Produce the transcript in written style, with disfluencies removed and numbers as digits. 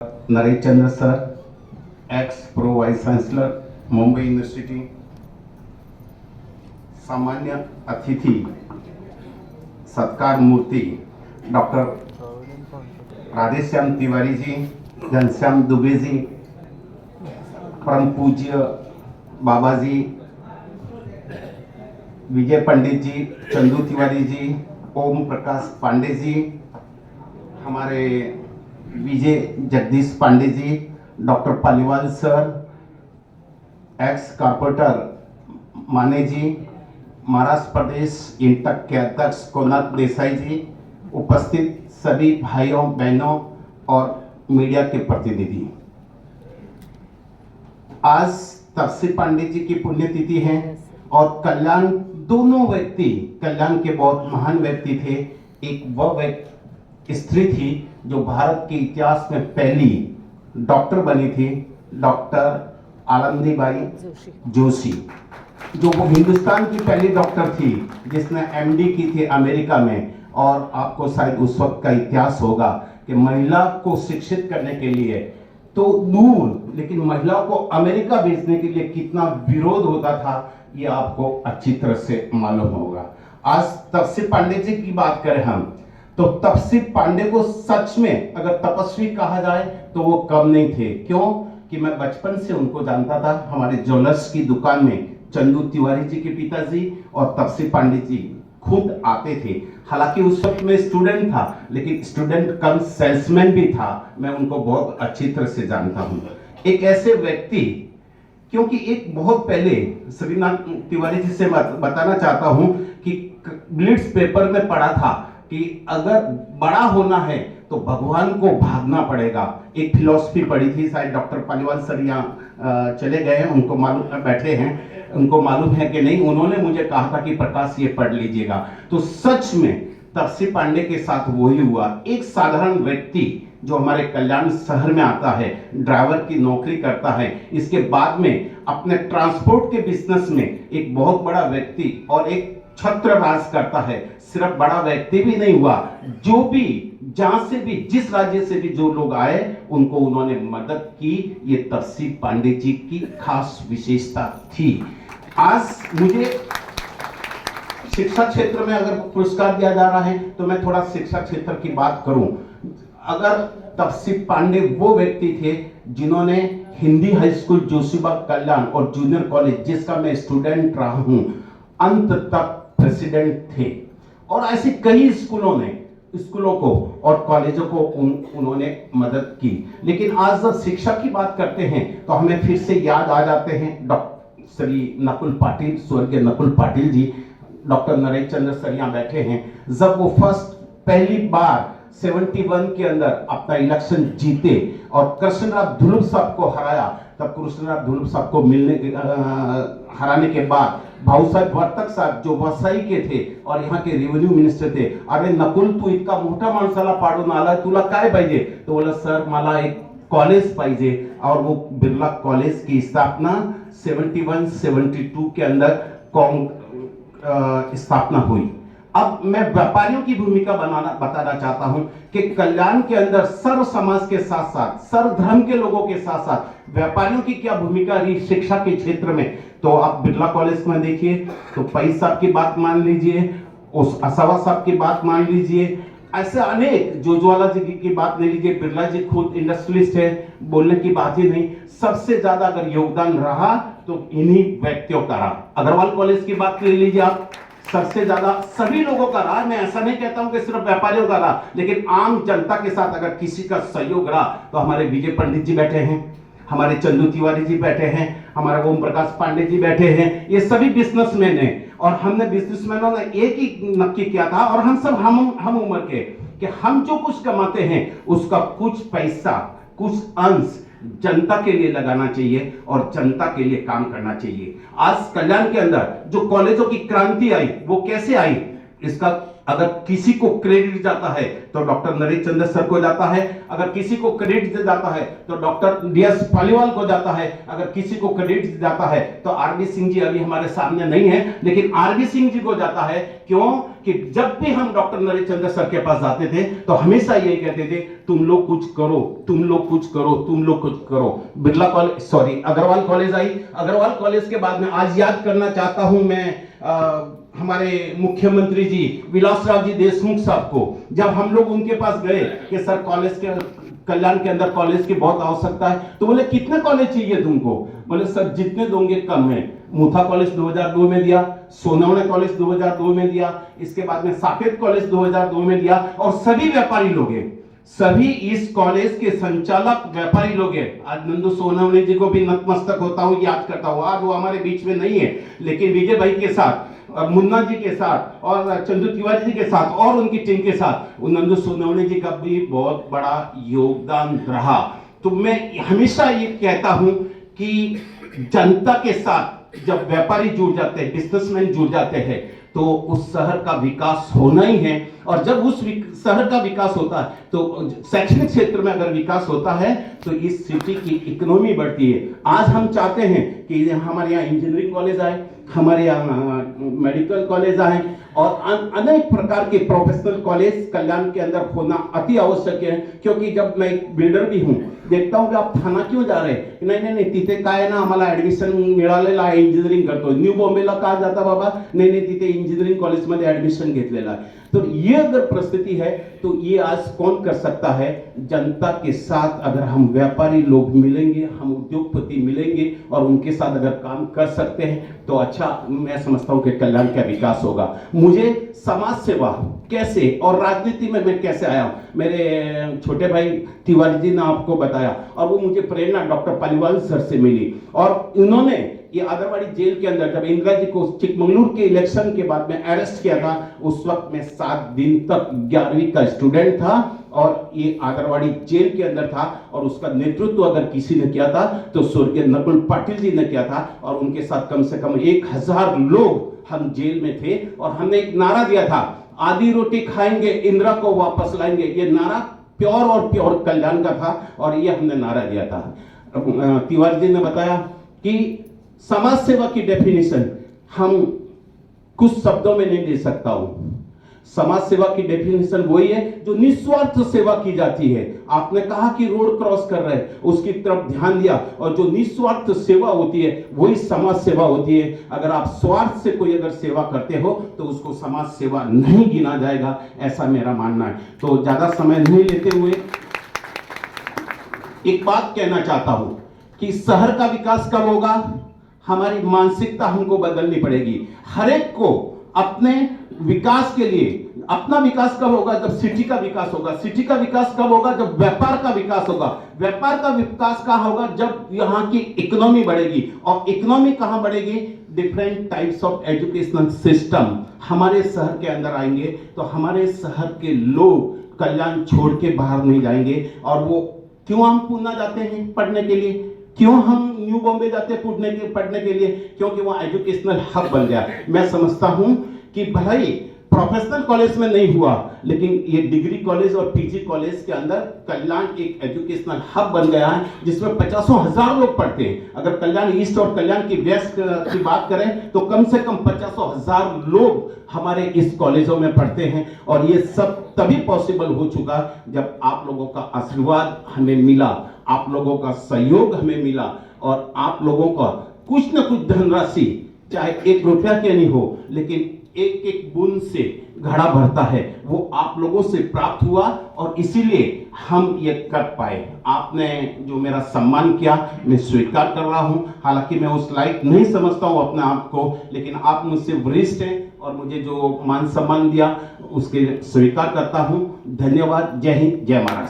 Naresh Chandra sir, ex pro vice chancellor, Mumbai university. सामान्य अतिथि सत्कार मूर्ति डॉक्टर राधेश्याम तिवारी जी, घनश्याम दुबे जी, परम पूज्य बाबा जी, विजय पंडित जी, चंदू तिवारी जी, ओम प्रकाश पांडे जी, हमारे Vijay Jagdish Pandey ji, doctor Paliwal sir, ex corporator Mane ji, Maharashtra प्रदेश इंटक के अध्यक्ष कोनाथ देसाई जी, उपस्थित सभी भाइयों बहनों और मीडिया के प्रतिनिधि। आज तपसी पांडे जी की पुण्यतिथि है और कल्याण, दोनों व्यक्ति कल्याण के बहुत महान व्यक्ति थे। एक वह स्त्री थी जो भारत के इतिहास में पहली डॉक्टर बनी थी, डॉक्टर आनंदीबाई जोशी, जो वो हिंदुस्तान की पहली डॉक्टर थी जिसने एमडी की थी अमेरिका में। और आपको शायद उस वक्त का इतिहास होगा कि महिला को शिक्षित करने के लिए तो दूर, लेकिन महिलाओं को अमेरिका भेजने के लिए कितना विरोध होता था, ये आपको अच्छी तरह से मालूम होगा। आज तपसी पांडे जी की बात करें हम, तो तपसी पांडे को सच में अगर तपस्वी कहा जाए तो वो कम नहीं थे। क्यों कि मैं बचपन से उनको जानता था। हमारे ज्वेलर्स की दुकान में चंदू तिवारी जी के पिताजी और तपसी पांडे जी खुद आते थे। हालांकि उस वक्त मैं स्टूडेंट था, लेकिन स्टूडेंट कम सेल्समैन भी था। मैं उनको बहुत अच्छी तरह से जानता हूं। एक ऐसे व्यक्ति, क्योंकि एक बहुत पहले श्रीनाथ तिवारी जी से बताना चाहता हूं कि ब्लिट्स पेपर में पढ़ा था कि अगर बड़ा होना है तो भगवान को भागना पड़ेगा। एक फिलॉसफी पढ़ी थी, शायद डॉक्टर पालीवाल सर यहाँ चले गए हैं, उनको मालूम, बैठे हैं, उनको मालूम है कि नहीं। उन्होंने मुझे कहा था कि प्रकाश ये पढ़ लीजिएगा। तो सच में तपसी पांडे के साथ वही हुआ। एक साधारण व्यक्ति जो हमारे कल्याण शहर में आता है, ड्राइवर की नौकरी करता है, इसके बाद में अपने ट्रांसपोर्ट के बिजनेस में एक बहुत बड़ा व्यक्ति और एक छत्र राज करता है। सिर्फ बड़ा व्यक्ति भी नहीं हुआ, जो भी जहां से भी जिस राज्य से भी जो लोग आए उनको उन्होंने मदद की। ये तपसी पांडे जी की खास विशेषता थी। आज मुझे शिक्षा क्षेत्र में अगर पुरस्कार दिया जा रहा है तो मैं थोड़ा शिक्षा क्षेत्र की बात करूं। अगर तपसी पांडे वो व्यक्ति थे जिन्होंने हिंदी हाई स्कूल जोशीबाग कल्याण और जूनियर कॉलेज, जिसका मैं स्टूडेंट रहा हूं, अंत तक प्रेसिडेंट थे। और ऐसे कई स्कूलों को और कॉलेजों को उन्होंने मदद की। लेकिन आज जब शिक्षा की बात करते हैं तो हमें फिर से याद आ जाते हैं डॉक्टर श्री नकुल पाटिल, स्वर्गीय नकुल पाटिल जी। डॉक्टर नरेश चंद्र सर यहाँ बैठे हैं। जब वो पहली बार 71 के अंदर अपना इलेक्शन जीते और कृष्णराव धुलुप साहब को हराया, तब कृष्णराव धुलुप साहब को हराने के बाद भाऊ साहेब वर्तक साहब जो वसई के थे और यहाँ के रेवेन्यू मिनिस्टर थे, अरे नकुल तू इतका मोठा माणसाला पाडून आला, तुला काय पाहिजे? तो बोला सर मला एक कॉलेज पाहिजे। और वो बिरला कॉलेज की स्थापना 71-72 के अंदर स्थापना हुई। अब मैं व्यापारियों की भूमिका बताना चाहता हूं कि कल्याण के अंदर सर्व समाज के साथ साथ, सर्व धर्म के लोगों के साथ साथ व्यापारियों की क्या भूमिका रही शिक्षा के क्षेत्र में। तो आप बिरला कॉलेज में देखिए तो पई साहब की बात मान लीजिए, उस असावा साहब की बात मान लीजिए, ऐसे अनेक, जोजवाला जी की बात ले लीजिए, बिरला जी खुद इंडस्ट्रियलिस्ट है, बोलने की बात ही नहीं। सबसे ज्यादा अगर योगदान रहा तो इन्हीं व्यक्तियों का रहा। अग्रवाल कॉलेज की बात ले लीजिए आप, सबसे ज्यादा सभी लोगों का रहा। मैं ऐसा नहीं कहता हूं कि सिर्फ व्यापारियों का रहा, लेकिन आम जनता के साथ अगर किसी का सहयोग रहा तो हमारे विजय पंडित जी बैठे हैं, हमारे चंदू तिवारी जी बैठे हैं, हमारे ओम प्रकाश पांडे जी बैठे हैं। ये सभी बिजनेसमैन हैं और हमने बिजनेसमैनों ने एक ही नक्की किया था, और हम सब हम उम्र के, कि हम जो कुछ कमाते हैं उसका कुछ पैसा, कुछ अंश जनता के लिए लगाना चाहिए और जनता के लिए काम करना चाहिए। आज कल्याण के अंदर जो कॉलेजों की क्रांति आई वो कैसे आई? इसका अगर किसी को क्रेडिट जाता है तो डॉक्टर नरेश चंद्र सर को जाता है, अगर किसी को क्रेडिट जाता है तो डॉक्टर डीएस पालीवाल को जाता है, अगर किसी को क्रेडिट जाता है तो आरबी सिंह जी अभी हमारे सामने नहीं है, लेकिन आरबी सिंह जी को जाता है। क्यों कि जब भी हम डॉक्टर नरेश चंद्र सर के पास जाते थे तो हमेशा यही कहते थे, तुम लोग कुछ करो, तुम लोग कुछ करो, तुम लोग कुछ करो। Birla college, sorry, Agrawal college आई। अग्रवाल कॉलेज के बाद में आज याद करना चाहता हूं मैं हमारे मुख्यमंत्री जी विलासराव जी देशमुख साहब को, जब हम लोग उनके पास गए कि सर कॉलेज के कल्याण के अंदर कॉलेज की बहुत आवश्यकता है, तो बोले कितने कॉलेज चाहिए तुमको? बोले सर जितने दोगे कम है। मूथा कॉलेज 2002 में दिया, सोनावणे कॉलेज 2002 में दिया, इसके बाद में साकेत कॉलेज 2002 में दिया, और सभी व्यापारी लोग हैं, सभी इस कॉलेज के संचालक व्यापारी लोग हैं। आज नंदू सोनावणे जी को भी नतमस्तक होता हूं, याद करता हूं। आज वो हमारे बीच में नहीं है, लेकिन विजय भाई के साथ, मुन्ना जी के साथ और चंदू तिवारी जी के साथ और उनकी टीम के साथ नंदू सोनावणे जी का भी बहुत बड़ा योगदान रहा। तो मैं हमेशा ये कहता हूं कि जनता के साथ जब व्यापारी जुड़ जाते हैं, बिजनेसमैन जुड़ जाते हैं, तो उस शहर का विकास होना ही है। और जब उस शहर का विकास होता है तो शैक्षणिक क्षेत्र में अगर विकास होता है तो इस सिटी की इकोनॉमी बढ़ती है। आज हम चाहते हैं कि हमारे यहाँ इंजीनियरिंग कॉलेज आए, हमारे यहाँ मेडिकल कॉलेज आए, और अनेक प्रकार के प्रोफेशनल कॉलेज कल्याण के अंदर होना अति आवश्यक है। क्योंकि जब मैं एक बिल्डर भी हूँ, देखता हूँ कि आप थाना क्यों जा रहे हैं? नहीं, तिथे काय ना आम्हाला ऍडमिशन मिळालेलं आहे, इंजिनिअरिंग करतो। न्यू बॉम्बेला का जाता बाबा? नहीं, तिथे इंजिनिअरिंग कॉलेज मध्ये ऍडमिशन घेतलेला आहे। तो ये अगर परिस्थिति है तो ये आज कौन कर सकता है? जनता के साथ अगर हम व्यापारी लोग मिलेंगे, हम उद्योगपति मिलेंगे और उनके साथ अगर काम कर सकते हैं तो अच्छा, मैं समझता हूं कि कल्याण का विकास होगा। मुझे समाज सेवा कैसे और राजनीति में मैं कैसे आया हूं, मेरे छोटे भाई तिवारी जी ने आपको बताया, और वो मुझे प्रेरणा डॉक्टर पालीवाल सर से मिली। और इन्होंने ये आदरवाड़ी जेल के अंदर जब इंदिरा जी को चिकमंगलुरु के इलेक्शन के बाद में अरेस्ट किया था, उस वक्त में 7 दिन तक 11वीं का स्टूडेंट था और ये आदरवाड़ी जेल के अंदर था, और उसका नेतृत्व अगर किसी ने किया था तो स्वर्गीय नकुल पाटिल जी ने किया था। और उनके साथ कम से कम 1000 लोग हम जेल में थे, और हमने एक नारा दिया था, आधी रोटी खाएंगे इंदिरा को वापस लाएंगे। ये नारा प्योर और प्योर कल्याण का था, और ये हमने नारा दिया था। तिवारी जी ने बताया कि समाज सेवा की डेफिनेशन हम कुछ शब्दों में नहीं दे सकता हूं। समाज सेवा की डेफिनेशन वही है जो निस्वार्थ सेवा की जाती है। आपने कहा कि रोड क्रॉस कर रहे हैं, उसकी तरफ ध्यान दिया, और जो निस्वार्थ सेवा होती है वही समाज सेवा होती है। अगर आप स्वार्थ से कोई अगर सेवा करते हो तो उसको समाज सेवा नहीं गिना जाएगा, ऐसा मेरा मानना है। तो ज्यादा समय नहीं लेते हुए एक बात कहना चाहता हूं कि शहर का विकास कब होगा? हमारी मानसिकता हमको बदलनी पड़ेगी। हर एक को अपने विकास के लिए, अपना विकास कब होगा? जब सिटी का विकास होगा। सिटी का विकास कब होगा? जब व्यापार का विकास होगा। व्यापार का विकास कहां होगा? जब यहाँ की इकोनॉमी बढ़ेगी। और इकोनॉमी कहां बढ़ेगी? Different types of educational system हमारे शहर के अंदर आएंगे, तो हमारे शहर के लोग कल्याण छोड़ के बाहर नहीं जाएंगे। और वो क्यों हम पूना जाते हैं पढ़ने के लिए? क्यों हम न्यू बॉम्बे जाते हैं पढ़ने के लिए? क्योंकि वहां एजुकेशनल हब बन गया। मैं समझता हूं कि भाई प्रोफेशनल कॉलेज में नहीं हुआ, लेकिन ये डिग्री कॉलेज और पीजी कॉलेज के अंदर कल्याण एक एजुकेशनल हब बन गया है, जिसमें 50,000 लोग पढ़ते हैं। अगर कल्याण ईस्ट और कल्याण की वेस्ट की बात करें तो कम से कम 50,000 लोग हमारे इस कॉलेजों में पढ़ते हैं। और ये सब तभी पॉसिबल हो चुका जब आप लोगों का आशीर्वाद हमें मिला, आप लोगों का सहयोग हमें मिला, और आप लोगों का कुछ न कुछ धनराशि, चाहे 1 रुपया के नहीं हो, लेकिन एक एक बूंद से घड़ा भरता है, वो आप लोगों से प्राप्त हुआ, और इसीलिए हम ये कर पाए। आपने जो मेरा सम्मान किया मैं स्वीकार कर रहा हूं। हालांकि मैं उस लायक नहीं समझता हूं अपने आप को, लेकिन आप मुझसे वरिष्ठ हैं और मुझे जो मान सम्मान दिया उसके स्वीकार करता हूं। धन्यवाद। जय हिंद, जय महाराष्ट्र।